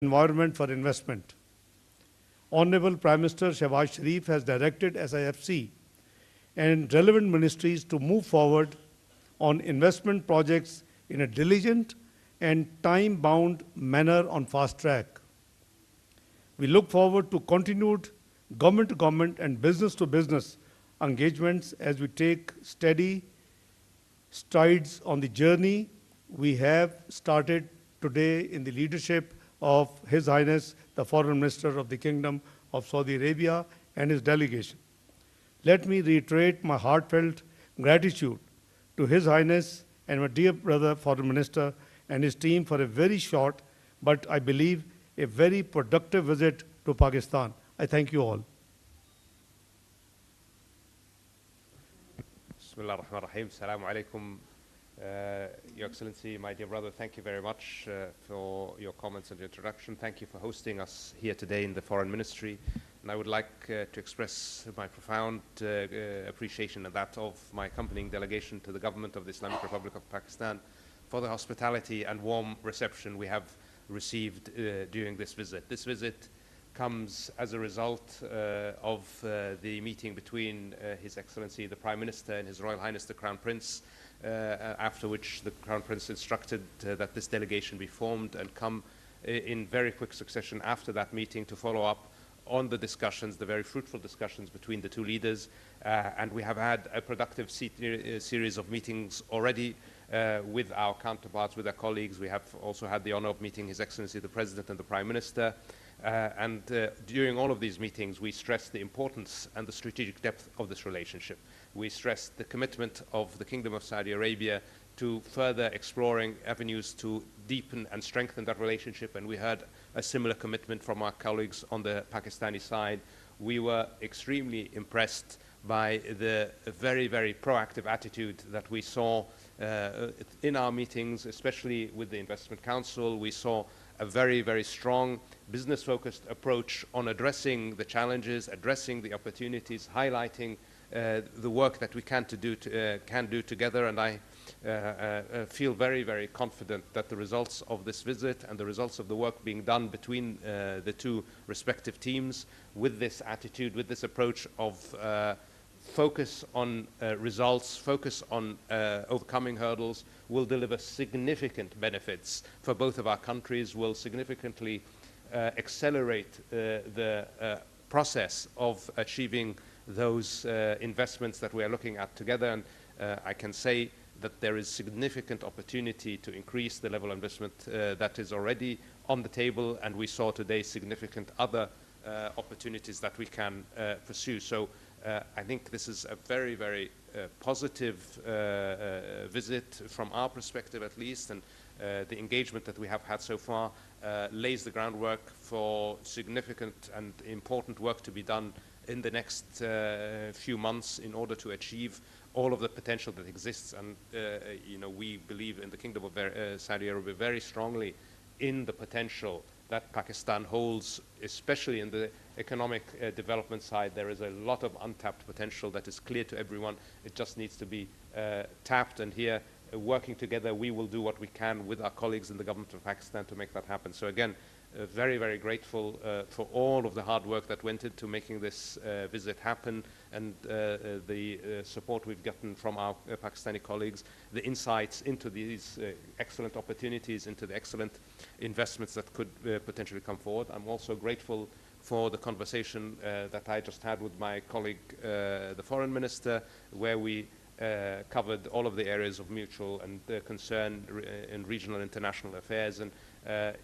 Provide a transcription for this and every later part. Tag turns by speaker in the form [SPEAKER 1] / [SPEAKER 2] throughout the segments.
[SPEAKER 1] environment for investment. Honorable Prime Minister Shehbaz Sharif has directed SIFC and relevant ministries to move forward on investment projects in a diligent and time-bound manner on fast track. We look forward to continued government-to-government and business-to-business engagements as we take steady strides on the journey we have started today in the leadership of His Highness, the Foreign Minister of the Kingdom of Saudi Arabia and his delegation. Let me reiterate my heartfelt gratitude to His Highness and my dear brother Foreign Minister and his team for a very short, but I believe a very productive visit to Pakistan. I thank you all.
[SPEAKER 2] Bismillah ar-Rahman ar-Rahim. Assalamu alaikum. Your Excellency, my dear brother, thank you very much for your comments and your introduction. Thank you for hosting us here today in the Foreign Ministry. And I would like to express my profound appreciation and that of my accompanying delegation to the government of the Islamic Republic of Pakistan for the hospitality and warm reception we have received during this visit. This visit comes as a result of the meeting between His Excellency the Prime Minister and His Royal Highness the Crown Prince, after which the Crown Prince instructed that this delegation be formed and come in very quick succession after that meeting to follow up on the discussions, the very fruitful discussions between the two leaders. And we have had a productive series of meetings already with our counterparts, with our colleagues. We have also had the honor of meeting His Excellency the President and the Prime Minister. And during all of these meetings, we stressed the importance and the strategic depth of this relationship. We stressed the commitment of the Kingdom of Saudi Arabia to further exploring avenues to deepen and strengthen that relationship, and we heard a similar commitment from our colleagues on the Pakistani side. We were extremely impressed by the very, very proactive attitude that we saw in our meetings, especially with the Investment Council. We saw a very, very strong business-focused approach on addressing the challenges, addressing the opportunities, highlighting the work that we can do together. And I feel very, very confident that the results of this visit and the results of the work being done between the two respective teams with this attitude, with this approach of focus on results, focus on overcoming hurdles, will deliver significant benefits for both of our countries, will significantly accelerate the process of achieving those investments that we are looking at together. And I can say that there is significant opportunity to increase the level of investment that is already on the table, and we saw today significant other opportunities that we can pursue. So I think this is a very, very positive visit from our perspective at least, and the engagement that we have had so far lays the groundwork for significant and important work to be done in the next few months in order to achieve all of the potential that exists. And we believe in the Kingdom of Saudi Arabia very strongly in the potential that Pakistan holds, especially in the economic development side. There is a lot of untapped potential that is clear to everyone. It just needs to be tapped, and here, working together, we will do what we can with our colleagues in the government of Pakistan to make that happen. So again, very, very grateful for all of the hard work that went into making this visit happen, and the support we've gotten from our Pakistani colleagues, the insights into these excellent opportunities, into the excellent investments that could potentially come forward. I'm also grateful for the conversation that I just had with my colleague, the Foreign Minister, where we covered all of the areas of mutual and concern in regional and international affairs. And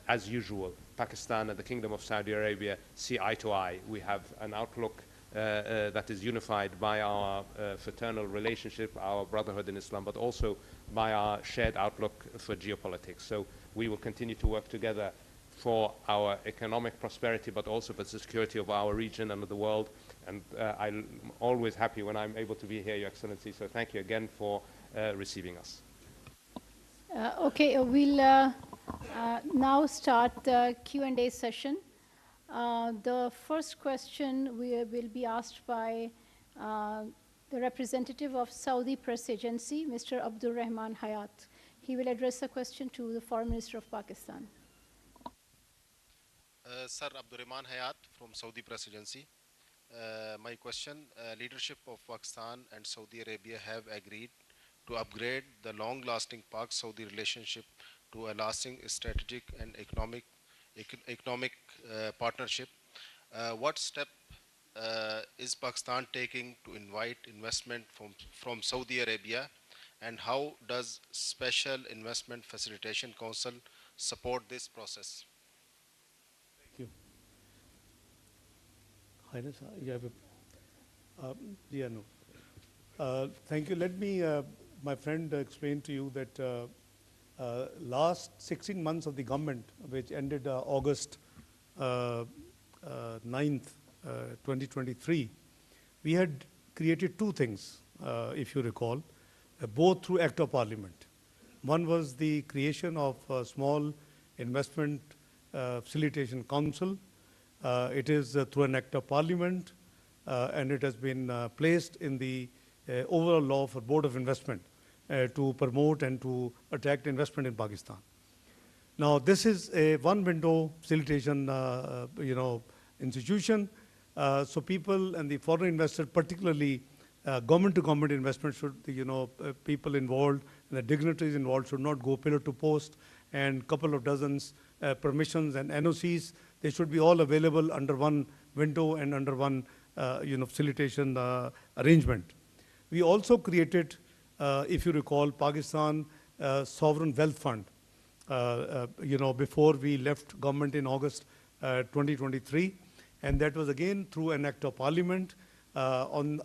[SPEAKER 2] as usual, Pakistan and the Kingdom of Saudi Arabia see eye to eye. We have an outlook that is unified by our fraternal relationship, our brotherhood in Islam, but also by our shared outlook for geopolitics. So we will continue to work together for our economic prosperity, but also for the security of our region and of the world. And I'm always happy when I'm able to be here, Your Excellency. So thank you again for receiving us.
[SPEAKER 3] Okay, we'll now start the Q&A session. The first question will be asked by the representative of Saudi Press Agency, Mr. Abdul Rahman Hayat. He will address a question to the Foreign Minister of Pakistan.
[SPEAKER 4] Sir Abdurrahman Hayat from Saudi Press Agency. My question, leadership of Pakistan and Saudi Arabia have agreed to upgrade the long-lasting Pak-Saudi relationship to a lasting strategic and economic partnership. What step is Pakistan taking to invite investment from Saudi Arabia, and how does Special Investment Facilitation Council support this process?
[SPEAKER 1] Thank you. Highness, you have yeah, no. Thank you. Let me, my friend, explain to you that last 16 months of the government, which ended August 9th, 2023, we had created two things, if you recall, both through Act of Parliament. One was the creation of a small investment facilitation council. It is through an Act of Parliament, and it has been placed in the overall law for Board of Investment to promote and to attract investment in Pakistan. Now, this is a one-window facilitation, institution. So people and the foreign investors, particularly government-to-government investment, should, people involved and the dignitaries involved should not go pillar to post, and couple of dozens permissions and NOCs. They should be all available under one window and under one, facilitation arrangement. We also created, if you recall, Pakistan Sovereign Wealth Fund, before we left government in August 2023. And that was again through an Act of Parliament. On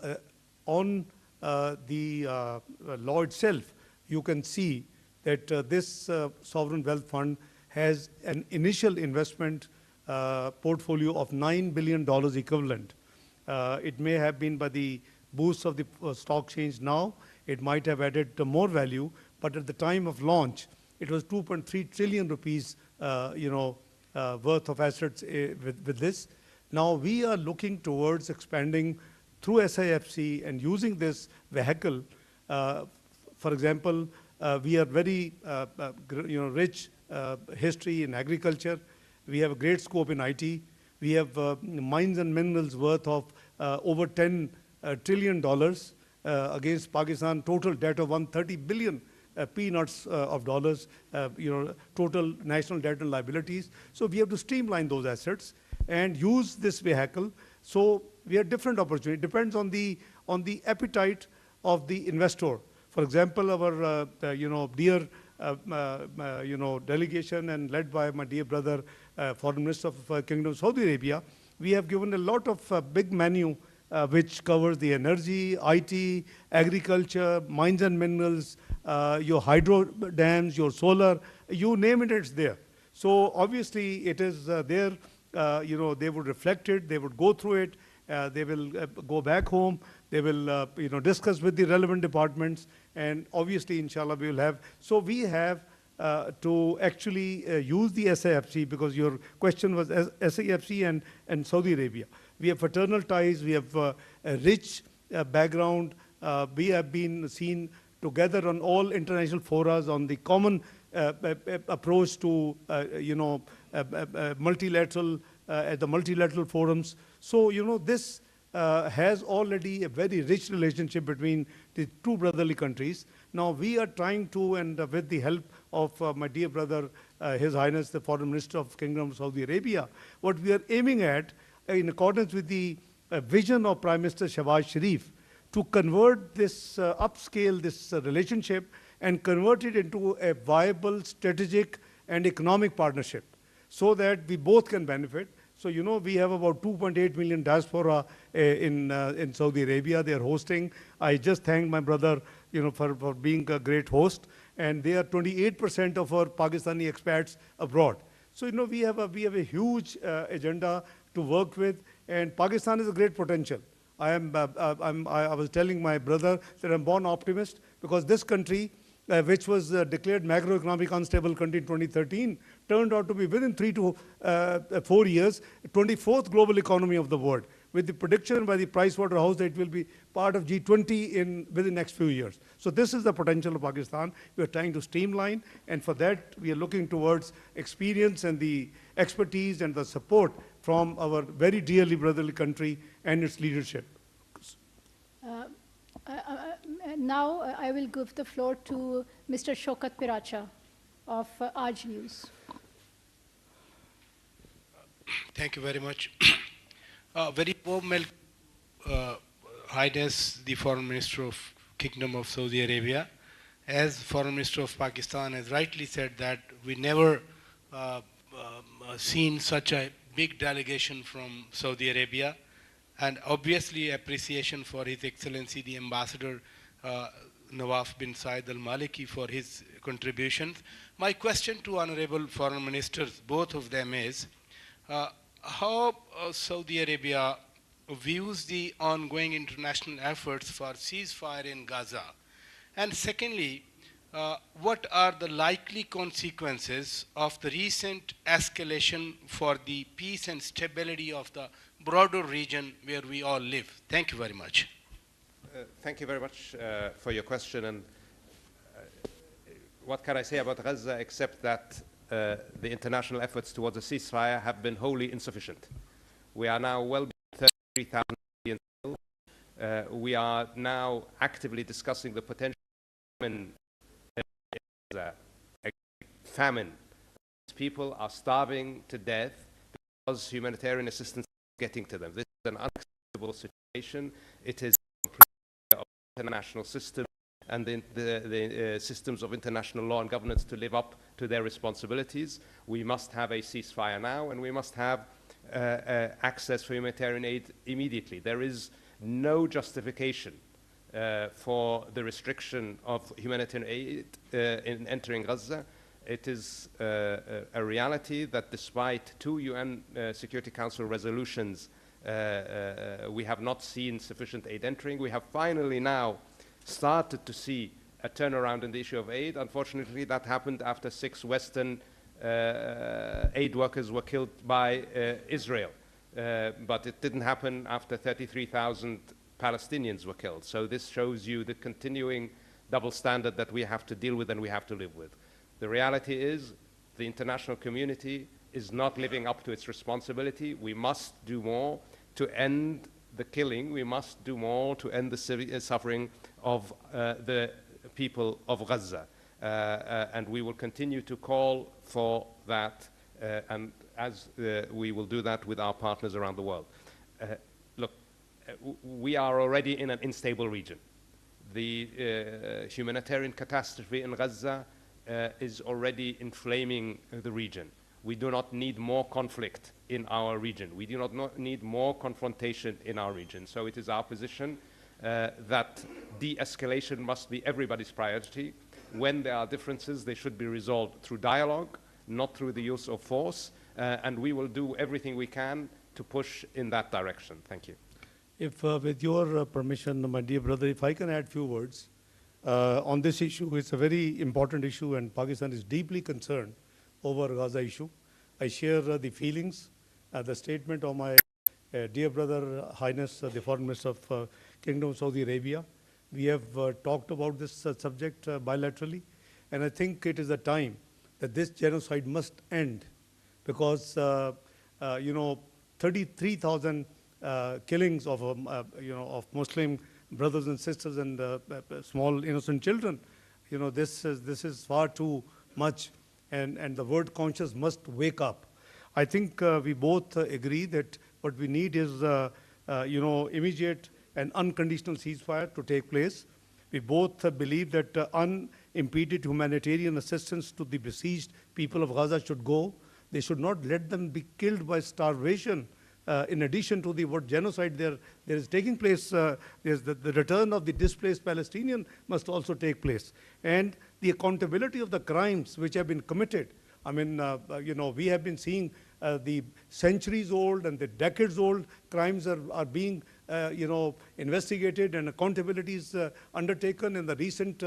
[SPEAKER 1] the law itself, you can see that this Sovereign Wealth Fund has an initial investment portfolio of $9 billion equivalent. It may have been by the boost of the stock exchange now. It might have added more value, but at the time of launch, it was 2.3 trillion rupees, worth of assets with this. Now we are looking towards expanding through SIFC and using this vehicle. For example, we are very, rich history in agriculture. We have a great scope in IT. We have mines and minerals worth of over $10 trillion against Pakistan total debt of 130 billion peanuts of dollars, total national debt and liabilities. So we have to streamline those assets and use this vehicle. So we have different opportunities. It depends on the appetite of the investor. For example, our dear delegation and led by my dear brother, Foreign Minister of Kingdom of Saudi Arabia, we have given a lot of big menu which covers the energy, IT, agriculture, mines and minerals, your hydro dams, your solar, you name it, it's there. So obviously it is there. They would reflect it, they would go through it, they will go back home, they will discuss with the relevant departments, and obviously inshallah we will have. So we have to actually use the SIFC, because your question was SIFC and Saudi Arabia. We have fraternal ties, we have a rich background, we have been seen together on all international forums on the common approach to multilateral at the multilateral forums. So this has already a very rich relationship between the two brotherly countries. Now we are trying to, and with the help of my dear brother, His Highness the Foreign Minister of Kingdom of Saudi Arabia, what we are aiming at, in accordance with the vision of Prime Minister Nawaz Sharif, to convert this upscale this relationship and convert it into a viable strategic and economic partnership, so that we both can benefit. So we have about 2.8 million diaspora in Saudi Arabia. They are hosting. I just thanked my brother for being a great host, and they are 28% of our Pakistani expats abroad. So we have a huge agenda to work with, and Pakistan has a great potential. I was telling my brother that I'm born optimist, because this country, which was declared macroeconomic unstable country in 2013, turned out to be within 3 to 4 years, 24th global economy of the world. with the prediction by the Price Waterhouse that it will be part of G20 within the next few years. So this is the potential of Pakistan. We are trying to streamline, and for that we are looking towards experience and the expertise and the support from our very dearly brotherly country and its leadership.
[SPEAKER 3] Now I will give the floor to Mr. Shokat Piracha of Aaj News.
[SPEAKER 5] Thank you very much. Very warm Highness, the Foreign Minister of Kingdom of Saudi Arabia. As Foreign Minister of Pakistan has rightly said that we never seen such a big delegation from Saudi Arabia, and obviously appreciation for His Excellency the Ambassador Nawaz bin Said Al Maliki for his contributions. My question to Honorable Foreign Ministers, both of them is, how Saudi Arabia views the ongoing international efforts for ceasefire in Gaza? And secondly, what are the likely consequences of the recent escalation for the peace and stability of the broader region where we all live? Thank you very much.
[SPEAKER 2] Thank you very much for your question. And what can I say about Gaza except that the international efforts towards a ceasefire have been wholly insufficient. We are now well beyond 33,000 killed. We are now actively discussing the potential famine. People are starving to death because humanitarian assistance is getting to them. This is an unacceptable situation. It is of the international system and the systems of international law and governance to live up to their responsibilities. We must have a ceasefire now, and we must have access for humanitarian aid immediately. There is no justification for the restriction of humanitarian aid in entering Gaza. It is a reality that despite 2 UN Security Council resolutions, we have not seen sufficient aid entering. We have finally now started to see a turnaround in the issue of aid. Unfortunately, that happened after 6 Western aid workers were killed by Israel. But it didn't happen after 33,000 Palestinians were killed. So this shows you the continuing double standard that we have to deal with and we have to live with. The reality is the international community is not living up to its responsibility. We must do more to end the killing. We must do more to end the suffering of the people of Gaza. And we will continue to call for that, and as we will do that with our partners around the world. Look, we are already in an unstable region. The humanitarian catastrophe in Gaza is already inflaming the region. We do not need more conflict in our region. We do not need more confrontation in our region. So it is our position that de-escalation must be everybody's priority. When there are differences, they should be resolved through dialogue, not through the use of force, and we will do everything we can to push in that direction. Thank you.
[SPEAKER 1] If, with your permission, my dear brother, if I can add a few words on this issue. It's a very important issue, and Pakistan is deeply concerned over Gaza issue. I share the feelings, the statement of my dear brother, Highness, the Foreign Minister of Kingdom of Saudi Arabia. We have talked about this subject bilaterally, and I think it is a time that this genocide must end, because 33,000 killings of of Muslim brothers and sisters and small innocent children, this is far too much, and the world conscious must wake up. I think we both agree that what we need is immediate and unconditional ceasefire to take place. We both believe that unimpeded humanitarian assistance to the besieged people of Gaza should go. They should not let them be killed by starvation. In addition to the genocide there is taking place, there's the return of the displaced Palestinian must also take place. And the accountability of the crimes which have been committed. I mean, we have been seeing the centuries old and the decades old crimes are being, investigated, and accountability is undertaken in the recent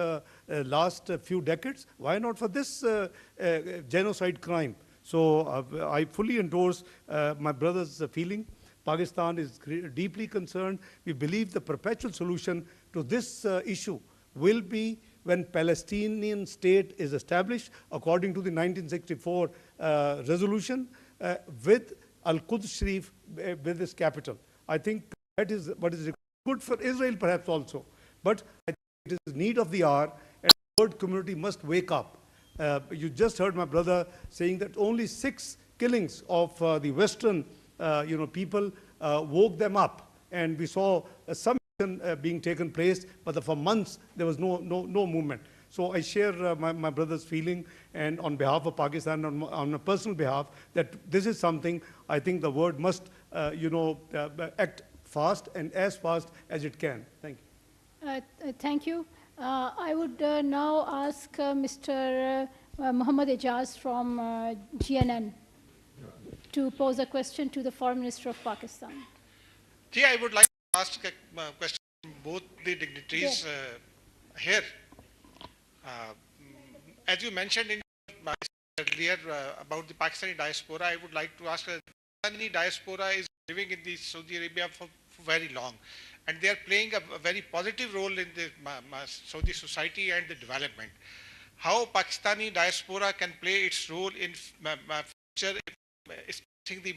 [SPEAKER 1] last few decades. Why not for this genocide crime? So I fully endorse my brother's feeling Pakistan is deeply concerned. We believe the perpetual solution to this issue will be when Palestinian state is established according to the 1964 resolution with Al-Quds Sharif with its capital. I think that is what is good for Israel perhaps also. But I think it is need of the hour, and the world community must wake up. You just heard my brother saying that only 6 killings of the Western people woke them up. And we saw some being taken place, but for months there was no movement. So I share my brother's feeling, and on behalf of Pakistan, on a personal behalf, that this is something I think the world must, act fast and as fast as it can. Thank you.
[SPEAKER 3] Thank you. I would now ask Mr. Muhammad Ejaz from GNN to pose a question to the Foreign Minister of Pakistan.
[SPEAKER 6] I would like to ask a question to both the dignitaries here. As you mentioned in earlier about the Pakistani diaspora, I would like to ask, the Pakistani diaspora is living in the Saudi Arabia for very long, and they are playing a very positive role in the Saudi society and the development. How Pakistani diaspora can play its role in future, establishing the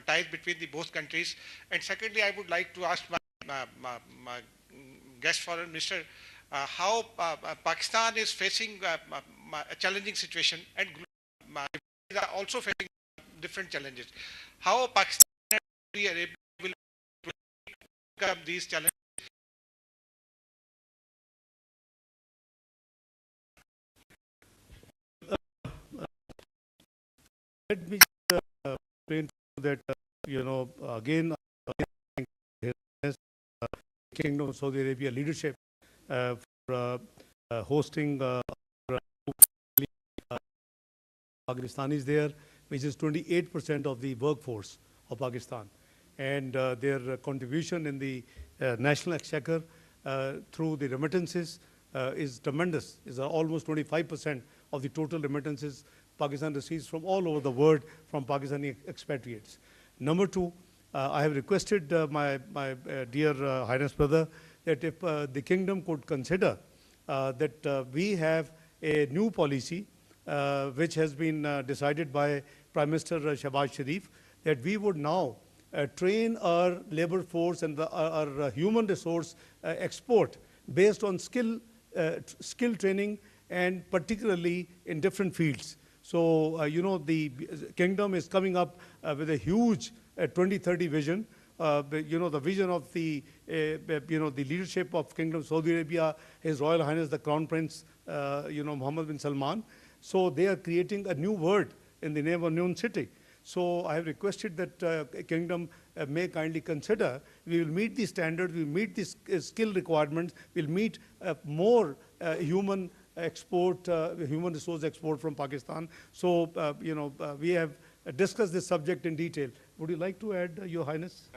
[SPEAKER 6] ties between the both countries? And secondly, I would like to ask my guest foreign minister, how Pakistan is facing a challenging situation, and are also facing different challenges. How Pakistan and Saudi Arabia will overcome these challenges?
[SPEAKER 1] Let me explain that, again, Kingdom of Saudi Arabia leadership for hosting Pakistanis there, which is 28% of the workforce of Pakistan. And their contribution in the national exchequer through the remittances is tremendous. Is almost 25% of the total remittances Pakistan receives from all over the world from Pakistani expatriates. Number 2, I have requested my dear Highness brother that if the kingdom could consider that we have a new policy which has been decided by Prime Minister Shehbaz Sharif, that we would now train our labor force and our human resource export based on skill training, and particularly in different fields. So, the kingdom is coming up with a huge 2030 vision. The vision of the leadership of Kingdom of Saudi Arabia, His Royal Highness the Crown Prince, Mohammed bin Salman. So they are creating a new word in the name of a new city. So I have requested that Kingdom may kindly consider. We will meet the standards, we will meet the skill requirements, we will meet more human export, human resource export from Pakistan. So, we have discussed this subject in detail. Would you like to add, Your Highness?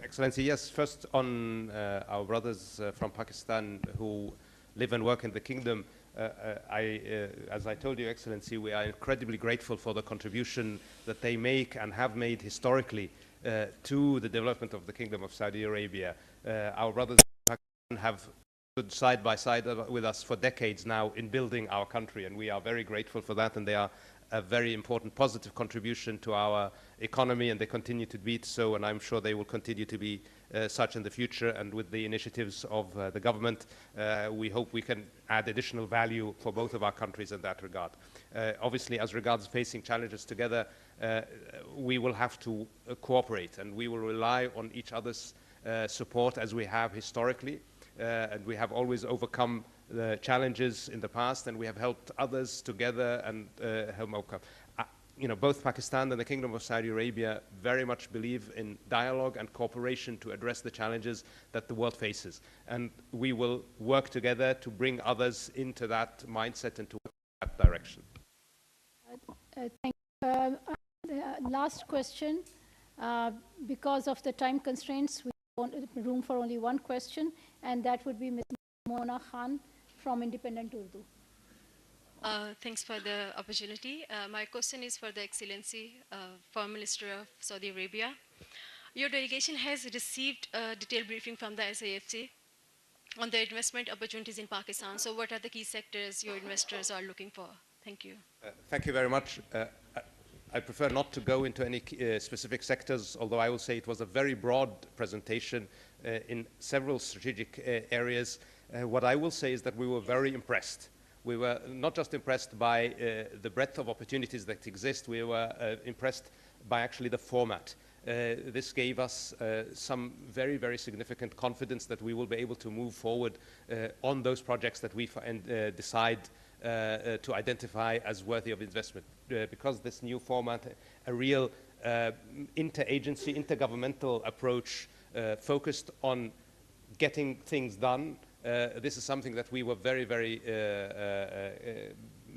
[SPEAKER 2] Excellency, yes. First on our brothers from Pakistan who live and work in the kingdom. As I told you, Excellency, we are incredibly grateful for the contribution that they make and have made historically to the development of the Kingdom of Saudi Arabia. Our brothers in Pakistan have stood side by side with us for decades now in building our country, and we are very grateful for that, and they are a very important positive contribution to our economy, and they continue to be so, and I'm sure they will continue to be such in the future. And with the initiatives of the government, we hope we can add additional value for both of our countries in that regard. Obviously, as regards facing challenges together, we will have to cooperate, and we will rely on each other's support as we have historically. And we have always overcome the challenges in the past, and we have helped others together and help overcome. Both Pakistan and the Kingdom of Saudi Arabia very much believe in dialogue and cooperation to address the challenges that the world faces. And we will work together to bring others into that mindset and to work in that direction.
[SPEAKER 3] Thank you. Last question. Because of the time constraints, we want room for only one question, and that would be Ms. Mona Khan from Independent Urdu.
[SPEAKER 7] Thanks for the opportunity. My question is for the Excellency, Foreign Minister of Saudi Arabia. Your delegation has received a detailed briefing from the SAFC on the investment opportunities in Pakistan. So what are the key sectors your investors are looking for? Thank you.
[SPEAKER 2] Thank you very much. I prefer not to go into any specific sectors, although I will say it was a very broad presentation in several strategic areas. What I will say is that we were very impressed. We were not just impressed by the breadth of opportunities that exist, we were impressed by actually the format. This gave us some very, very significant confidence that we will be able to move forward on those projects that we decide to identify as worthy of investment. Because this new format, a real interagency, intergovernmental approach focused on getting things done, this is something that we were very, very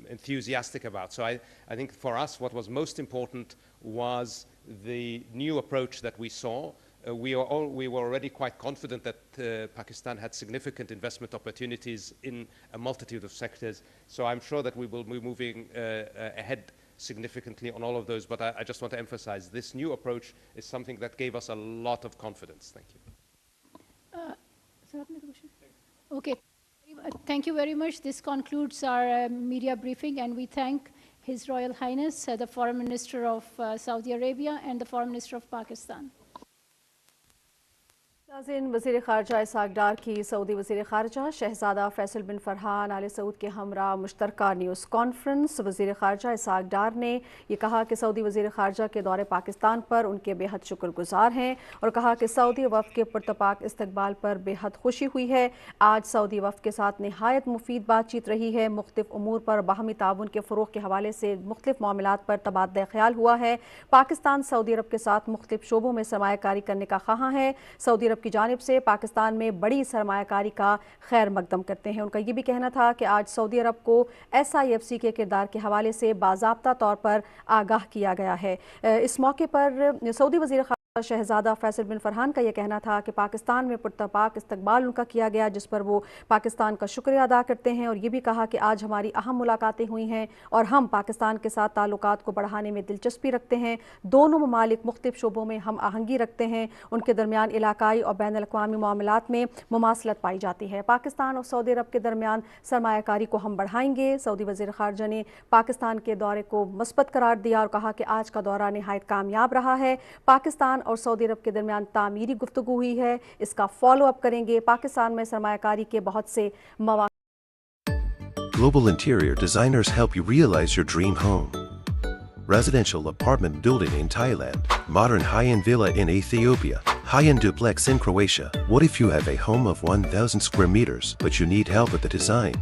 [SPEAKER 2] enthusiastic about. So I think for us what was most important was the new approach that we saw. We were already quite confident that Pakistan had significant investment opportunities in a multitude of sectors. So I'm sure that we will be moving ahead significantly on all of those. But I just want to emphasize this new approach is something that gave us a lot of confidence. Thank you.
[SPEAKER 3] Okay. Thank you very much. This concludes our media briefing, and we thank His Royal Highness, the Foreign Minister of Saudi Arabia and the Foreign Minister of Pakistan.
[SPEAKER 8] नाज़रीन, वज़ीर ख़ारजा इसाक़ डार की Saudi वज़ीर ख़ारजा शहज़ादा फैसल बिन फ़रहान आले सऊद के हमरा मुश्तरका news conference. वज़ीर ख़ारजा इसाक़ डार ने ये कहा कि सऊदी वज़ीर ख़ारजा के दौरे पाकिस्तान पर उनके बेहद शुक्रगुज़ार हैं और कहा कि सऊदी वफ़द के पुरतपाक इस्तकबाल पर बेहद खुशी हुई है। आज सऊदी वफ़द के साथ नहायत मुफीद बातचीत रही है। मुख्तलिफ़ उमूर पर बाहमी ताउन के फ़रोग़ के हवाले से मुख्तलिफ़ मामलात पर तबादला ख्याल हुआ है। पाकिस्तान सऊदी अरब के साथ मुख्तलिफ़ शोबों में सरमायाकारी करने का ख़्वाह है। सऊदी अरब की जानिब से पाकिस्तान में बड़ी सरमायाकारी का खैर मकदम करते हैं। उनका ये भी कहना था कि आज सऊदी अरब को SIFC के किरदार के हवाले से बाज़ाब्ता तौर पर आगाह किया गया है। इस मौके पर सऊदी वज़ीर शहज़ादा फैसल बिन फ़रहान का यह कहना था कि पाकिस्तान में पुरतपाक इस्तकबाल उनका किया गया, जिस पर वो पाकिस्तान का शुक्रिया अदा करते हैं। और ये भी कहा कि आज हमारी अहम मुलाकातें हुई हैं और हम पाकिस्तान के साथ ताल्लुकात को बढ़ाने में दिलचस्पी रखते हैं। दोनों ममालिक मुख्तलिफ़ शोबों में हम आहंगी रखते हैं। उनके दरमियान इलाकाई और बैन अल-अक़वामी मामलात में मुमासलत पाई जाती है। पाकिस्तान और सऊदी अरब के दरमियान सरमायाकारी को हम बढ़ाएंगे। सऊदी वज़ीर ख़ारजा ने पाकिस्तान के दौरे को मुस्बत करार दिया और कहा कि आज का दौरा नहायत कामयाब रहा है। पाकिस्तान और सऊदी अरब के दरमियान तामीरी गुफ्तगू हुई है, इसका फॉलो अप करेंगे। पाकिस्तान में सरमायाकारी के बहुत से मौक़े।
[SPEAKER 9] Global interior designers help you realize your dream home. Residential apartment building in Thailand, modern high-end villa in Ethiopia, high-end duplex in Croatia. What if you have a home of 1,000 square meters, but you need help with the design?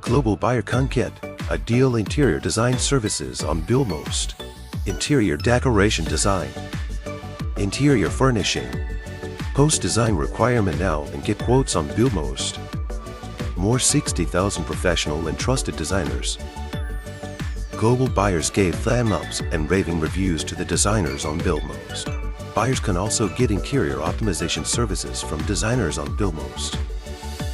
[SPEAKER 9] Global Buyer Conket, ideal interior design services on Billmost. Interior decoration design. Interior furnishing. Post design requirement now and get quotes on Billmost. More 60,000 professional and trusted designers. Global buyers gave thumb ups and raving reviews to the designers on Billmost. Buyers can also get interior optimization services from designers on Billmost.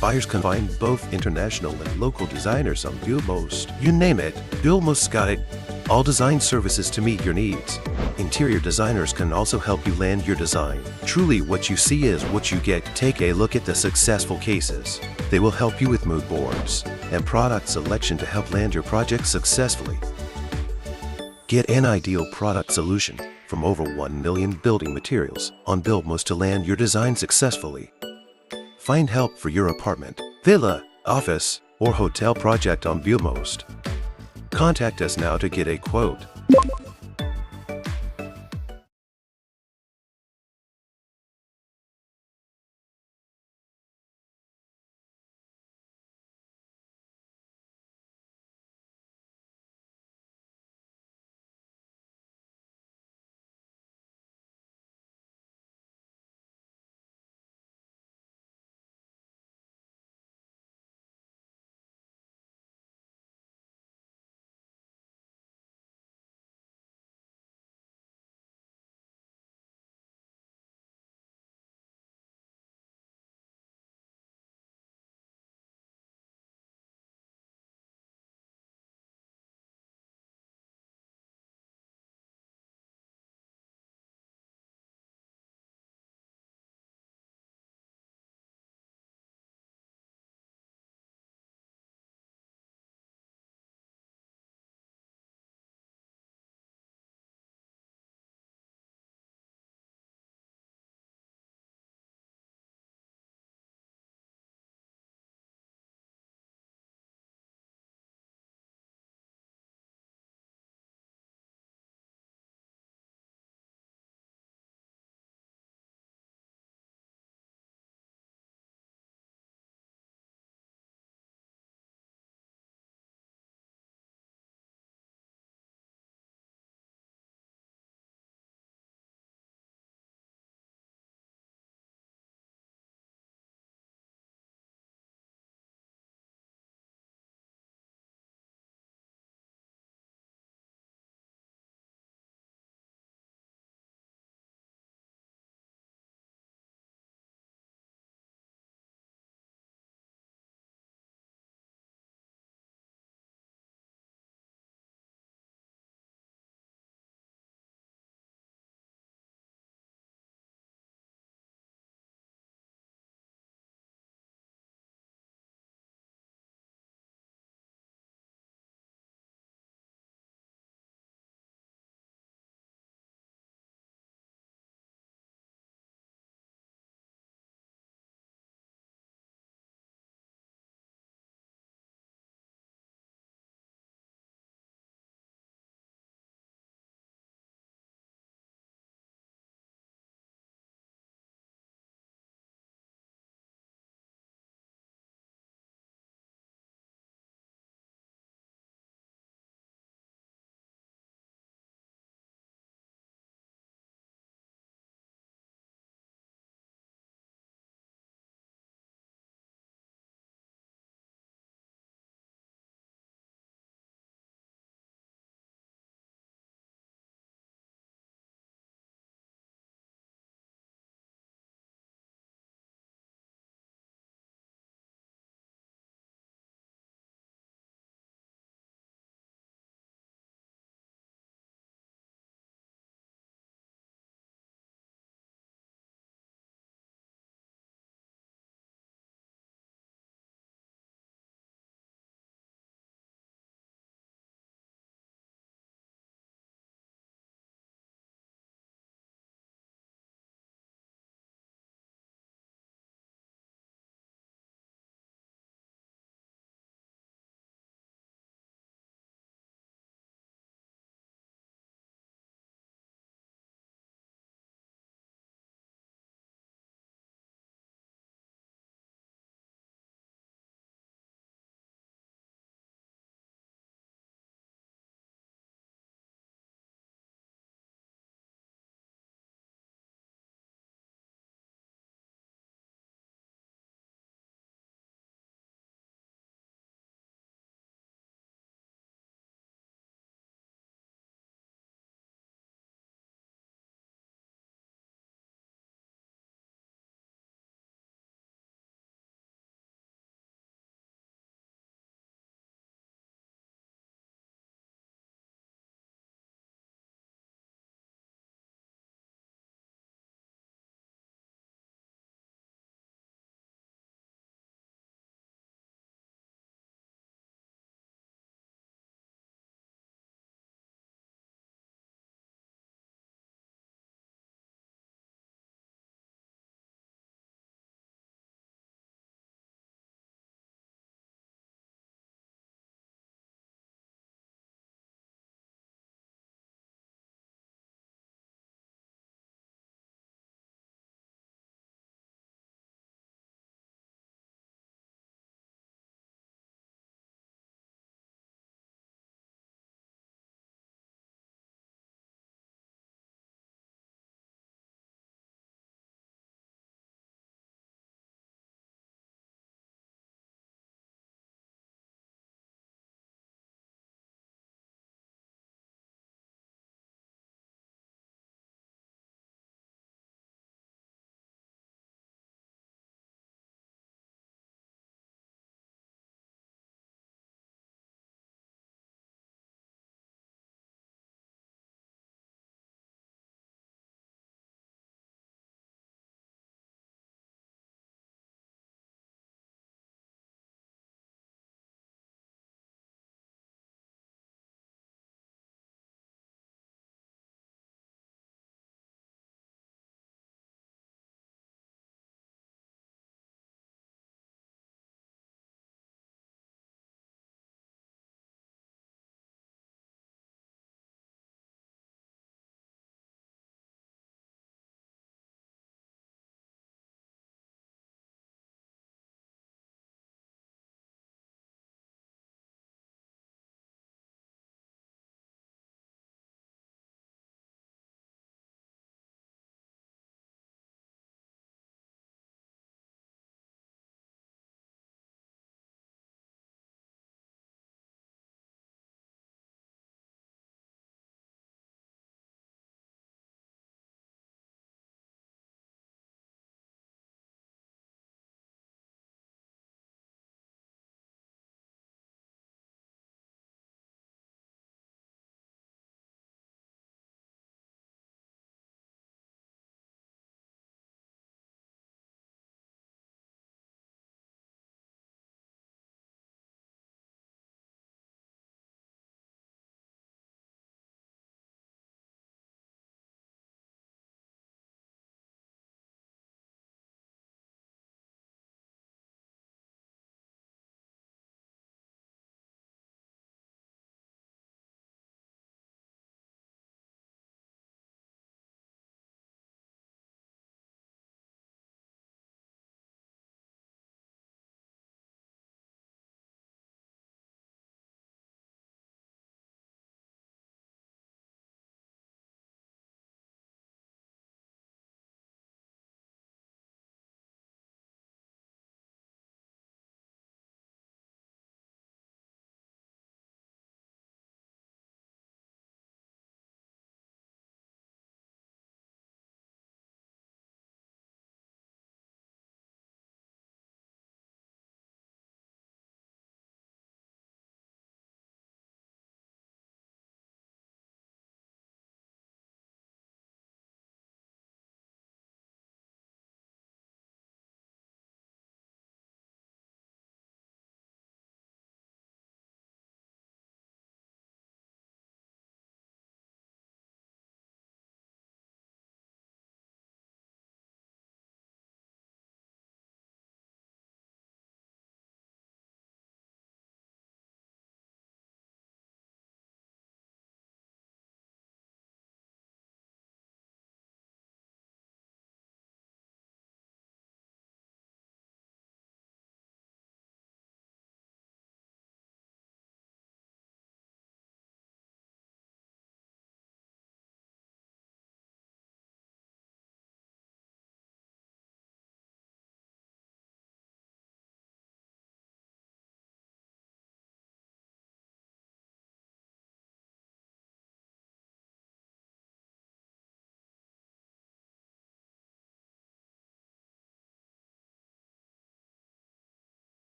[SPEAKER 9] Buyers can find both international and local designers on Billmost. You name it, Billmost got it. All design services to meet your needs. Interior designers can also help you land your design. Truly, what you see is what you get. Take a look at the successful cases. They will help you with mood boards and product selection to help land your project successfully. Get an ideal product solution from over 1 million building materials on Billmost to land your design successfully. Find help for your apartment, villa, office, or hotel project on Billmost. Contact us now to get a quote.